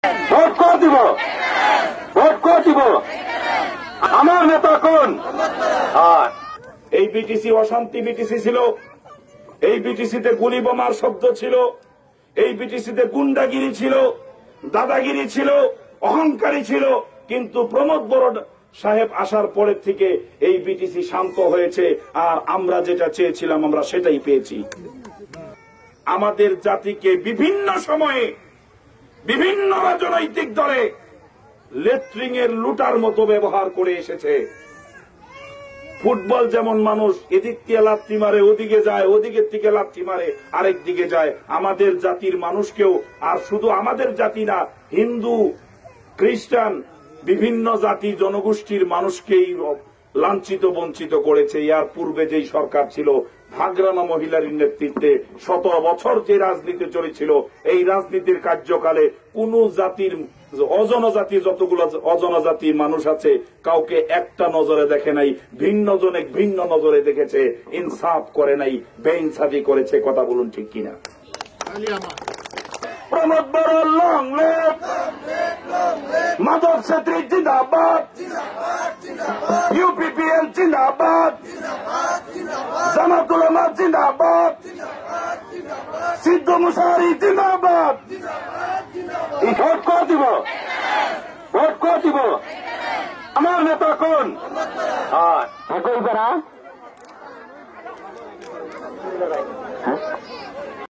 Vote করে দিব, vote করে দিব। আমার নেতা কোন? আর এই বিটিসি অশান্তি বিটিসি ছিল, এই বিটিসিতে গুলি বোমার শব্দ ছিল, এই বিটিসিতে গুন্ডাগিরি ছিল, দাদাগিরি ছিল, অহংকারী ছিল। কিন্তু প্রমোদ বড় সাহেব আসার পরের থেকে এই বিটিসি শান্ত হয়েছে, আর আমরা যেটা চেয়েছিলাম আমরা সেটাই পেয়েছি। আমাদের জাতিকে বিভিন্ন সময়ে বিভিন্ন রাজনৈতিক দলে লেট্রিং এর লুটার মতো ব্যবহার করে এসেছে। ফুটবল যেমন মানুষ এদিক থেকে লাথি মারে ওদিকে যায়, ওদিকের থেকে লাথি মারে আরেক দিকে যায়, আমাদের জাতির মানুষকেও, আর শুধু আমাদের জাতি না, হিন্দু, খ্রিস্টান, বিভিন্ন জাতি জনগোষ্ঠীর মানুষকেই লাঞ্ছিত বঞ্চিত করেছে। ইয়ার পূর্বে যেই সরকার ছিল, ভাগরানা মহিলার নেতৃত্বে 17 বছর যে রাজনীতি চলেছিল, এই রাজনীতির কার্যকালে কোন জাতির অজনজাতি, যতগুলো অজনজাতির মানুষ আছে, কাউকে একটা নজরে দেখে নাই, ভিন্ন জনে ভিন্ন নজরে দেখেছে, ইনসাফ করে নাই, বেইনসাফি করেছে। কথা বলুন ঠিক কিনা? প্রমোদ বড় লং লিভ, মাধব ছেত্রী জিন্দাবাদ, ইউপিপিএল জিন্দাবাদ, জামাতুল উলামা জিন্দাবাদ, সিদ্ধ মুসারি জিন্দাবাদ। ভোট করে দিব, ভোট করে দিব। আমার নেতা কোন? একই বেড়া।